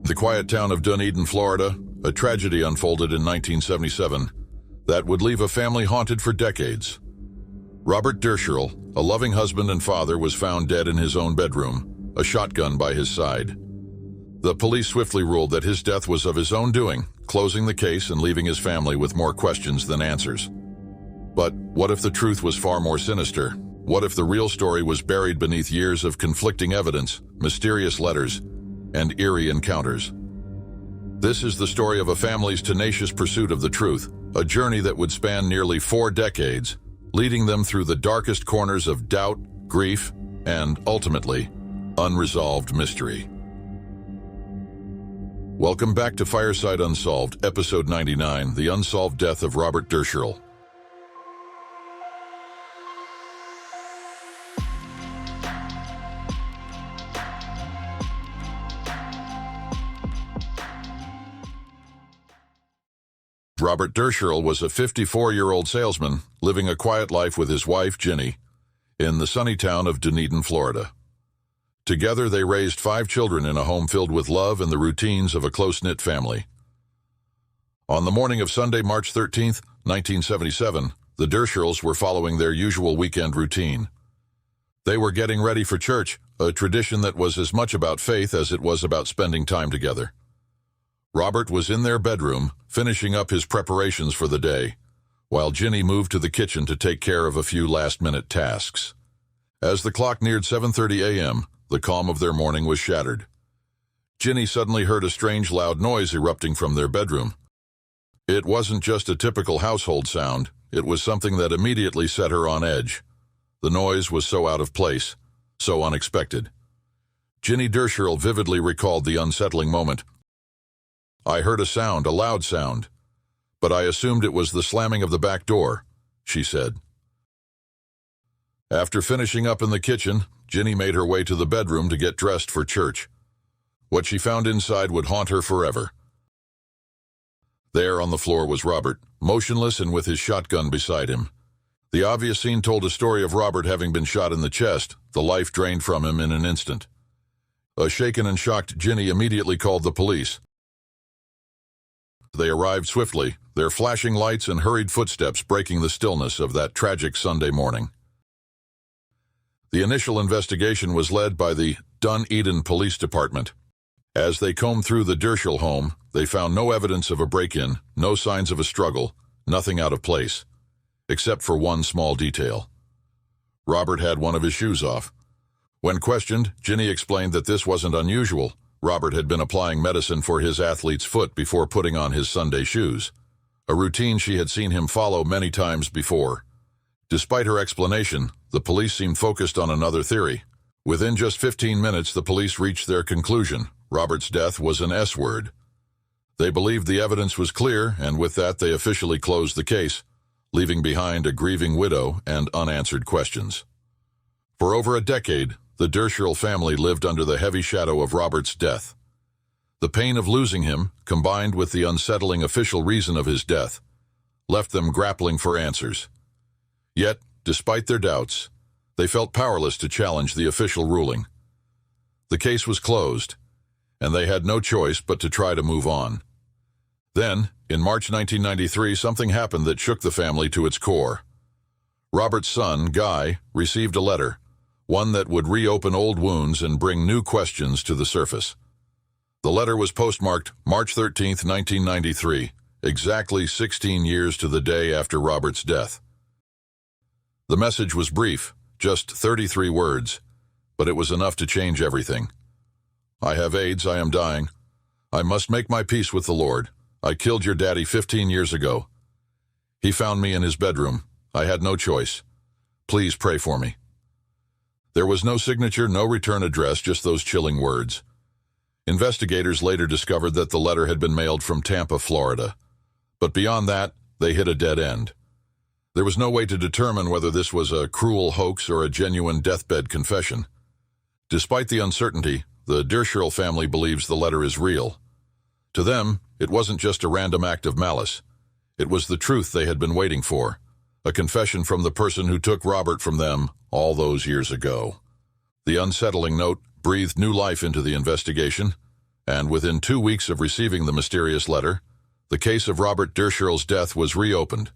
The quiet town of Dunedin, Florida, a tragedy unfolded in 1977 that would leave a family haunted for decades. Robert Dirscherl, a loving husband and father, was found dead in his own bedroom, a shotgun by his side. The police swiftly ruled that his death was of his own doing, closing the case and leaving his family with more questions than answers. But what if the truth was far more sinister? What if the real story was buried beneath years of conflicting evidence, mysterious letters, and eerie encounters? This is the story of a family's tenacious pursuit of the truth, a journey that would span nearly 4 decades, leading them through the darkest corners of doubt, grief, and, ultimately, unresolved mystery. Welcome back to Fireside Unsolved, Episode 99, The Unsolved Death of Robert Dirscherl. Robert Dirscherl was a 54-year-old salesman living a quiet life with his wife, Ginny, in the sunny town of Dunedin, Florida. Together, they raised 5 children in a home filled with love and the routines of a close-knit family. On the morning of Sunday, March 13, 1977, the Dirscherls were following their usual weekend routine. They were getting ready for church, a tradition that was as much about faith as it was about spending time together. Robert was in their bedroom, finishing up his preparations for the day, while Ginny moved to the kitchen to take care of a few last-minute tasks. As the clock neared 7:30 a.m., the calm of their morning was shattered. Ginny suddenly heard a strange loud noise erupting from their bedroom. It wasn't just a typical household sound, it was something that immediately set her on edge. The noise was so out of place, so unexpected. Ginny Dirscherl vividly recalled the unsettling moment. "I heard a sound, a loud sound, but I assumed it was the slamming of the back door," she said. After finishing up in the kitchen, Ginny made her way to the bedroom to get dressed for church. What she found inside would haunt her forever. There on the floor was Robert, motionless and with his shotgun beside him. The obvious scene told a story of Robert having been shot in the chest, the life drained from him in an instant. A shaken and shocked Ginny immediately called the police. They arrived swiftly, their flashing lights and hurried footsteps breaking the stillness of that tragic Sunday morning. The initial investigation was led by the Dunedin Police Department. As they combed through the Dirscherl home, they found no evidence of a break-in, no signs of a struggle, nothing out of place, except for one small detail. Robert had one of his shoes off. When questioned, Ginny explained that this wasn't unusual. Robert had been applying medicine for his athlete's foot before putting on his Sunday shoes, a routine she had seen him follow many times before. Despite her explanation, the police seemed focused on another theory. Within just 15 minutes, the police reached their conclusion. Robert's death was an S-word. They believed the evidence was clear, and with that they officially closed the case, leaving behind a grieving widow and unanswered questions. For over a decade, the Dirscherl family lived under the heavy shadow of Robert's death. The pain of losing him, combined with the unsettling official reason of his death, left them grappling for answers. Yet, despite their doubts, they felt powerless to challenge the official ruling. The case was closed, and they had no choice but to try to move on. Then, in March 1993, something happened that shook the family to its core. Robert's son, Guy, received a letter, one that would reopen old wounds and bring new questions to the surface. The letter was postmarked March 13, 1993, exactly 16 years to the day after Robert's death. The message was brief, just 33 words, but it was enough to change everything. "I have AIDS, I am dying. I must make my peace with the Lord. I killed your daddy 15 years ago. He found me in his bedroom. I had no choice. Please pray for me." There was no signature, no return address, just those chilling words. Investigators later discovered that the letter had been mailed from Tampa, Florida. But beyond that, they hit a dead end. There was no way to determine whether this was a cruel hoax or a genuine deathbed confession. Despite the uncertainty, the Dirscherl family believes the letter is real. To them, it wasn't just a random act of malice. It was the truth they had been waiting for, a confession from the person who took Robert from them all those years ago. The unsettling note breathed new life into the investigation. and within 2 weeks of receiving the mysterious letter, the case of Robert Dirscherl's death was reopened,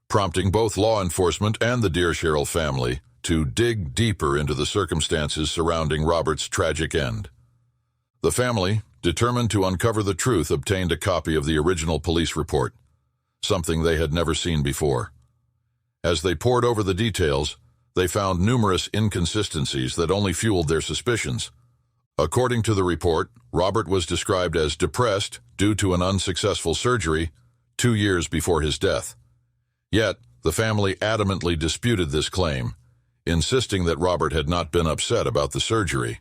prompting both law enforcement and the Dirscherl family to dig deeper into the circumstances surrounding Robert's tragic end. The family, determined to uncover the truth, obtained a copy of the original police report, something they had never seen before. As they pored over the details, they found numerous inconsistencies that only fueled their suspicions. According to the report, Robert was described as depressed due to an unsuccessful surgery 2 years before his death. Yet, the family adamantly disputed this claim, insisting that Robert had not been upset about the surgery.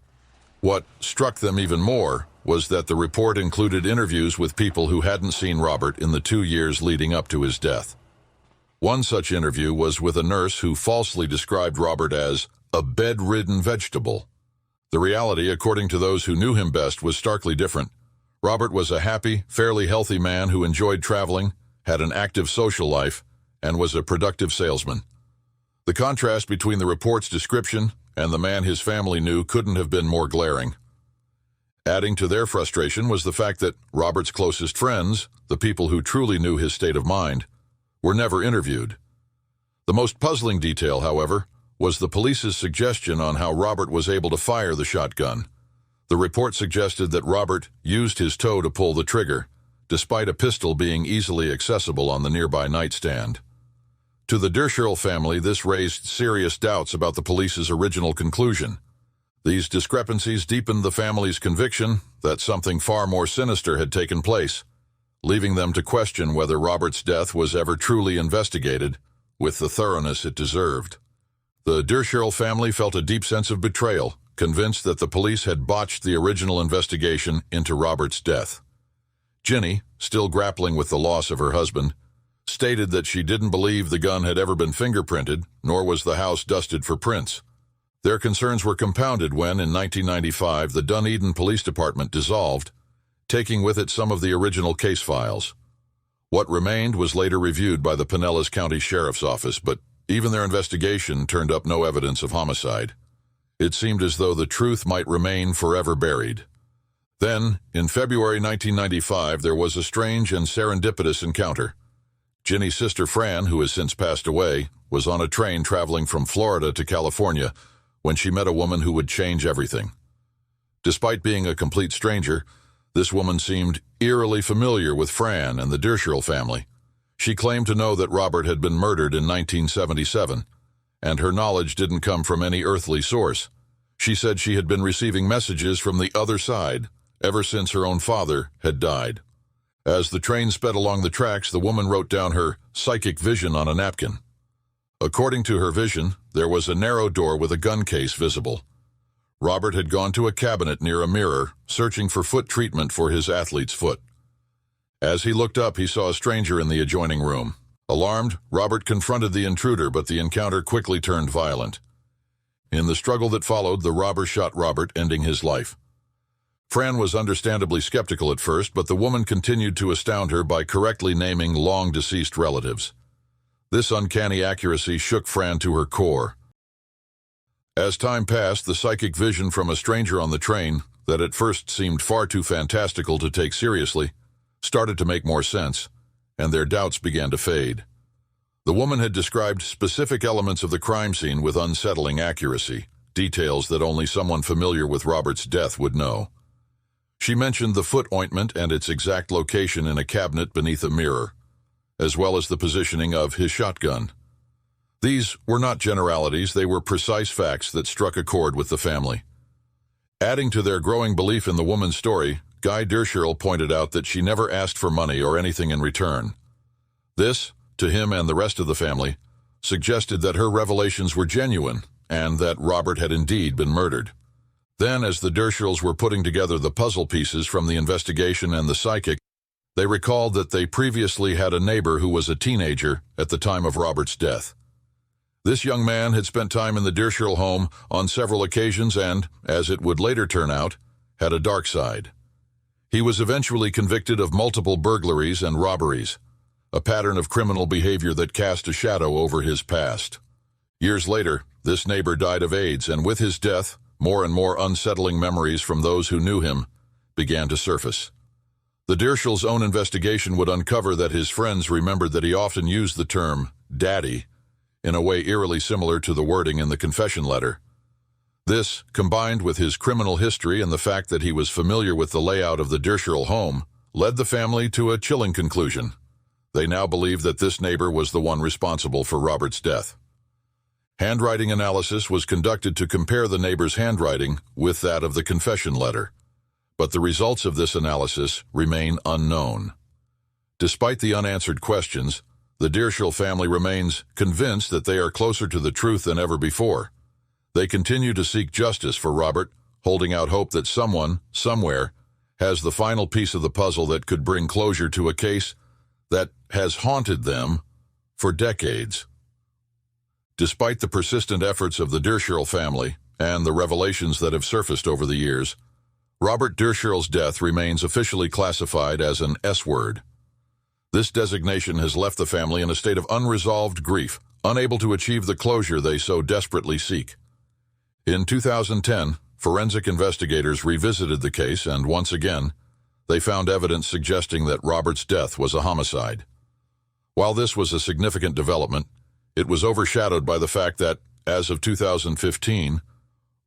What struck them even more was that the report included interviews with people who hadn't seen Robert in the 2 years leading up to his death. One such interview was with a nurse who falsely described Robert as a bedridden vegetable. The reality, according to those who knew him best, was starkly different. Robert was a happy, fairly healthy man who enjoyed traveling, had an active social life, and was a productive salesman. The contrast between the report's description and the man his family knew couldn't have been more glaring. Adding to their frustration was the fact that Robert's closest friends, the people who truly knew his state of mind, were never interviewed. The most puzzling detail, however, was the police's suggestion on how Robert was able to fire the shotgun. The report suggested that Robert used his toe to pull the trigger, despite a pistol being easily accessible on the nearby nightstand. To the Dirscherl family, this raised serious doubts about the police's original conclusion. These discrepancies deepened the family's conviction that something far more sinister had taken place, leaving them to question whether Robert's death was ever truly investigated with the thoroughness it deserved. The Dirscherl family felt a deep sense of betrayal, convinced that the police had botched the original investigation into Robert's death. Ginny, still grappling with the loss of her husband, stated that she didn't believe the gun had ever been fingerprinted, nor was the house dusted for prints. Their concerns were compounded when, in 1995, the Dunedin Police Department dissolved, taking with it some of the original case files. What remained was later reviewed by the Pinellas County Sheriff's Office, but even their investigation turned up no evidence of homicide. It seemed as though the truth might remain forever buried. Then, in February 1995, there was a strange and serendipitous encounter. Ginny's sister Fran, who has since passed away, was on a train traveling from Florida to California when she met a woman who would change everything. Despite being a complete stranger, this woman seemed eerily familiar with Fran and the Dirscherl family. She claimed to know that Robert had been murdered in 1977, and her knowledge didn't come from any earthly source. She said she had been receiving messages from the other side ever since her own father had died. As the train sped along the tracks, the woman wrote down her psychic vision on a napkin. According to her vision, there was a narrow door with a gun case visible. Robert had gone to a cabinet near a mirror, searching for foot treatment for his athlete's foot. As he looked up, he saw a stranger in the adjoining room. Alarmed, Robert confronted the intruder, but the encounter quickly turned violent. In the struggle that followed, the robber shot Robert, ending his life. Fran was understandably skeptical at first, but the woman continued to astound her by correctly naming long-deceased relatives. This uncanny accuracy shook Fran to her core. As time passed, the psychic vision from a stranger on the train, that at first seemed far too fantastical to take seriously, started to make more sense, and their doubts began to fade. The woman had described specific elements of the crime scene with unsettling accuracy, details that only someone familiar with Robert's death would know. She mentioned the foot ointment and its exact location in a cabinet beneath a mirror, as well as the positioning of his shotgun. These were not generalities, they were precise facts that struck a chord with the family. Adding to their growing belief in the woman's story, Guy Dirscherl pointed out that she never asked for money or anything in return. This, to him and the rest of the family, suggested that her revelations were genuine and that Robert had indeed been murdered. Then, as the Dirscherls were putting together the puzzle pieces from the investigation and the psychic, they recalled that they previously had a neighbor who was a teenager at the time of Robert's death. This young man had spent time in the Dirscherl home on several occasions and, as it would later turn out, had a dark side. He was eventually convicted of multiple burglaries and robberies, a pattern of criminal behavior that cast a shadow over his past. Years later, this neighbor died of AIDS, and with his death, more and more unsettling memories from those who knew him began to surface. The Dirschell's own investigation would uncover that his friends remembered that he often used the term "daddy" in a way eerily similar to the wording in the confession letter. This, combined with his criminal history and the fact that he was familiar with the layout of the Dirscherl home, led the family to a chilling conclusion. They now believed that this neighbor was the one responsible for Robert's death. Handwriting analysis was conducted to compare the neighbor's handwriting with that of the confession letter, but the results of this analysis remain unknown. Despite the unanswered questions, the Dirscherl family remains convinced that they are closer to the truth than ever before. They continue to seek justice for Robert, holding out hope that someone, somewhere, has the final piece of the puzzle that could bring closure to a case that has haunted them for decades. Despite the persistent efforts of the Dirscherl family and the revelations that have surfaced over the years, Robert Dirscherl's death remains officially classified as an S-word. This designation has left the family in a state of unresolved grief, unable to achieve the closure they so desperately seek. In 2010, forensic investigators revisited the case, and once again, they found evidence suggesting that Robert's death was a homicide. While this was a significant development, it was overshadowed by the fact that, as of 2015,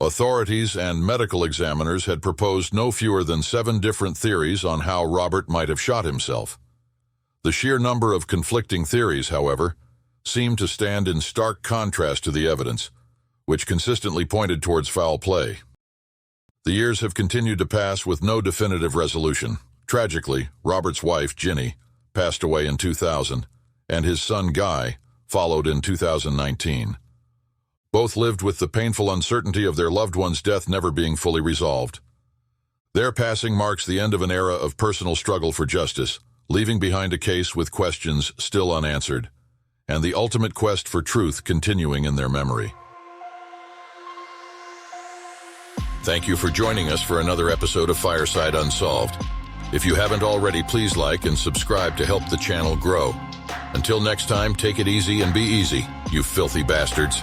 authorities and medical examiners had proposed no fewer than 7 different theories on how Robert might have shot himself. The sheer number of conflicting theories, however, seemed to stand in stark contrast to the evidence, which consistently pointed towards foul play. The years have continued to pass with no definitive resolution. Tragically, Robert's wife, Ginny, passed away in 2000, and his son, Guy, followed in 2019. Both lived with the painful uncertainty of their loved one's death never being fully resolved. Their passing marks the end of an era of personal struggle for justice, leaving behind a case with questions still unanswered, and the ultimate quest for truth continuing in their memory. Thank you for joining us for another episode of Fireside Unsolved. If you haven't already, please like and subscribe to help the channel grow. Until next time, take it easy and be easy, you filthy bastards.